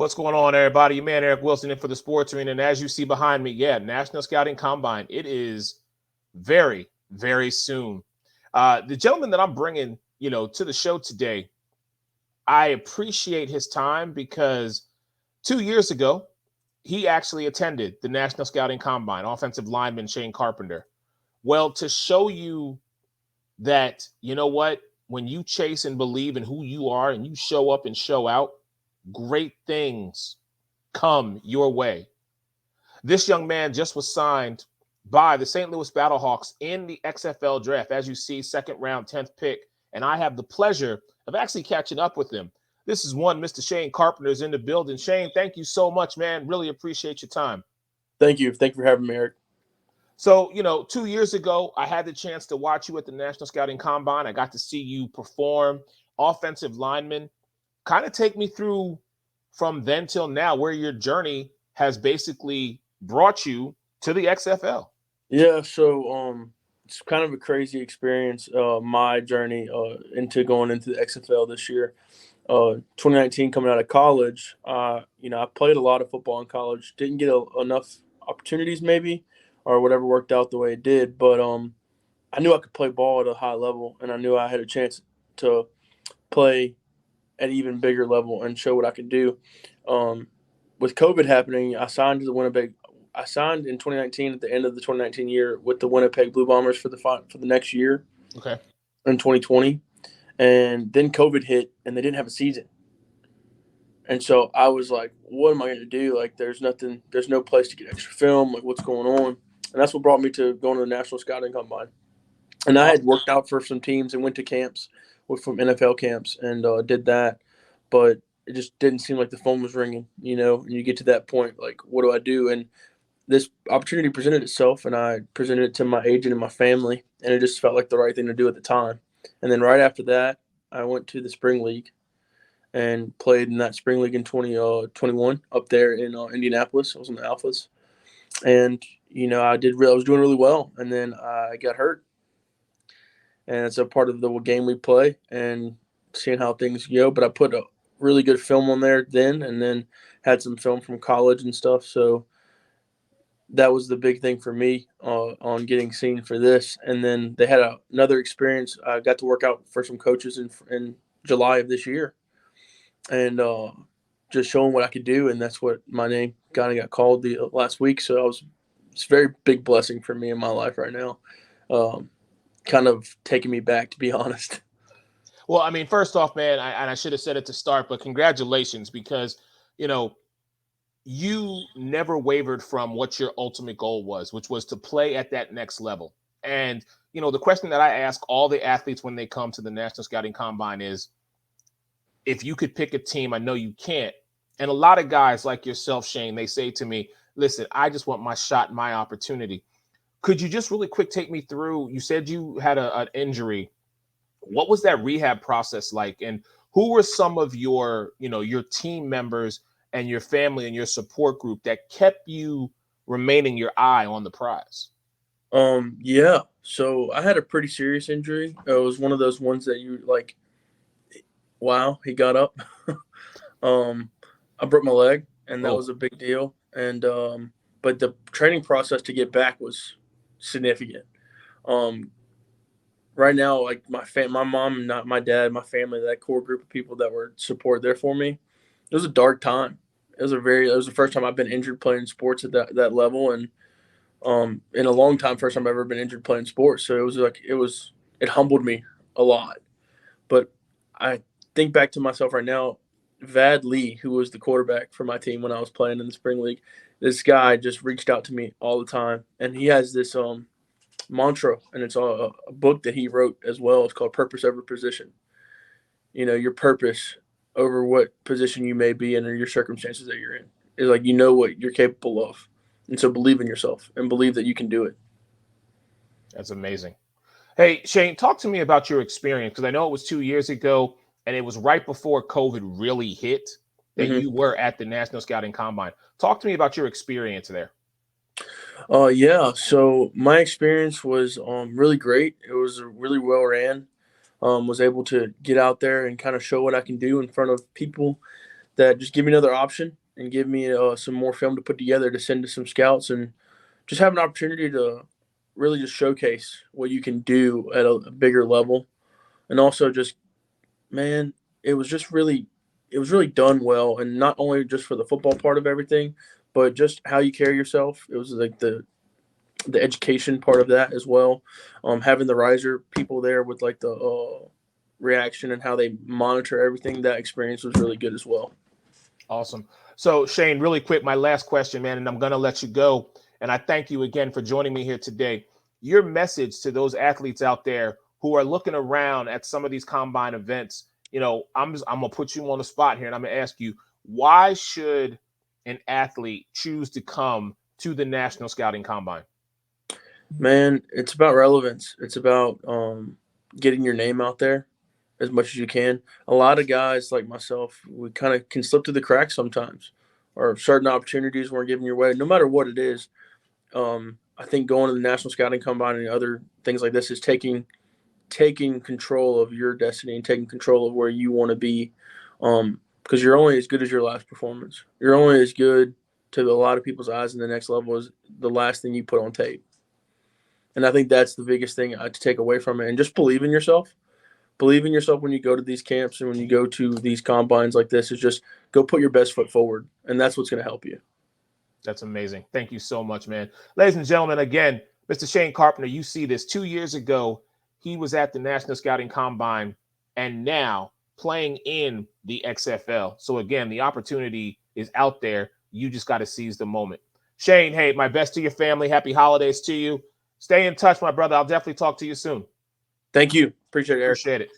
What's going on, everybody? Your man Eric Wilson in for the Sports Arena. And as you see behind me, National Scouting Combine. It is very, very soon. The gentleman that I'm bringing, to the show today, I appreciate his time because 2 years ago, he actually attended the National Scouting Combine, offensive lineman Shane Carpenter. Well, to show you that, you know what, when you chase and believe in who you are and you show up and show out, great things come your way. This young man just was signed by the St. Louis Battlehawks in the XFL draft. As you see, second round, 10th pick. And I have the pleasure of actually catching up with him. This is Mr. Shane Carpenter is in the building. Shane, thank you so much, man. Really appreciate your time. Thank you. Thank you for having me, Eric. So, 2 years ago, I had the chance to watch you at the National Scouting Combine. I got to see you perform, offensive lineman. Kind of take me through from then till now where your journey has basically brought you to the XFL. Yeah, so it's kind of a crazy experience, my journey into going into the XFL this year. 2019 coming out of college, I played a lot of football in college. Didn't get enough opportunities maybe or whatever worked out the way it did. But I knew I could play ball at a high level, and I knew I had a chance to play at an even bigger level and show what I could do. With COVID happening, I signed in 2019 at the end of the 2019 year with the Winnipeg Blue Bombers for the next year. Okay. In 2020, and then COVID hit, and they didn't have a season. And so I was like, "What am I going to do? Like, there's no place to get extra film. Like, what's going on?" And that's what brought me to going to the National Scouting Combine. And I had worked out for some teams and went to camps from NFL camps and did that, but it just didn't seem like the phone was ringing, and you get to that point, like, what do I do? And this opportunity presented itself, and I presented it to my agent and my family, and it just felt like the right thing to do at the time. And then right after that, I went to the spring league and played in that spring league in 2021 up there in Indianapolis. I was in the Alphas, and I was doing really well, and then I got hurt. And it's a part of the game we play and seeing how things go. But I put a really good film on there then, and then had some film from college and stuff. So that was the big thing for me on getting seen for this. And then they had another experience. I got to work out for some coaches in July of this year, and just showing what I could do. And that's what my name kind of got called the last week. So it's a very big blessing for me in my life right now. Kind of taking me back, to be honest. Well, I mean, first off, man, I should have said it to start, but congratulations, because, you never wavered from what your ultimate goal was, which was to play at that next level. And, the question that I ask all the athletes when they come to the National Scouting Combine is, if you could pick a team, I know you can't. And a lot of guys like yourself, Shane, they say to me, listen, I just want my shot, my opportunity. Could you just really quick take me through? You said you had an injury. What was that rehab process like? And who were some of your team members and your family and your support group that kept you remaining your eye on the prize? Yeah. So I had a pretty serious injury. It was one of those ones that you like, wow, he got up. I broke my leg, and that was a big deal. And but the training process to get back was significant. Right now, like my mom, not my dad, my family, that core group of people that were support there for me. It was a dark time. It was the first time I've been injured playing sports at that level, and in a long time, first time I've ever been injured playing sports. So it humbled me a lot. But I think back to myself right now, Vad Lee, who was the quarterback for my team when I was playing in the spring league, this guy just reached out to me all the time, and he has this mantra, and it's a book that he wrote as well. It's called Purpose Over Position. Your purpose over what position you may be in or your circumstances that you're in is like, what you're capable of. And so believe in yourself and believe that you can do it. That's amazing. Hey, Shane, talk to me about your experience, because I know it was 2 years ago, and it was right before COVID really hit that you were at the National Scouting Combine. Talk to me about your experience there. Yeah. So my experience was really great. It was really well ran. Was able to get out there and kind of show what I can do in front of people that just give me another option and give me some more film to put together to send to some scouts, and just have an opportunity to really just showcase what you can do at a bigger level. And also just, man, it was just really, it was really done well. And not only just for the football part of everything, but just how you carry yourself. It was like the education part of that as well. Having the riser people there with like the reaction and how they monitor everything, that experience was really good as well. Awesome. So Shane, really quick, my last question, man, and I'm going to let you go. And I thank you again for joining me here today. Your message to those athletes out there who are looking around at some of these combine events, I'm going to put you on the spot here and I'm going to ask you, why should an athlete choose to come to the National Scouting Combine? Man, it's about relevance. It's about getting your name out there as much as you can. A lot of guys like myself, we kind of can slip through the cracks sometimes, or certain opportunities weren't given your way. No matter what it is, I think going to the National Scouting Combine and other things like this is taking control of your destiny and taking control of where you want to be, because you're only as good as your last performance. You're only as good to a lot of people's eyes in the next level as the last thing you put on tape. And I think that's the biggest thing to take away from it. And just believe in yourself. Believe in yourself when you go to these camps and when you go to these combines like this. Is just go put your best foot forward, and that's what's going to help you. That's amazing. Thank you so much, man. Ladies and gentlemen, again, Mr. Shane Carpenter, you see this 2 years ago, he was at the National Scouting Combine and now playing in the XFL. So again, the opportunity is out there. You just got to seize the moment. Shane, hey, my best to your family. Happy holidays to you. Stay in touch, my brother. I'll definitely talk to you soon. Thank you. Appreciate it, Eric. Appreciate it.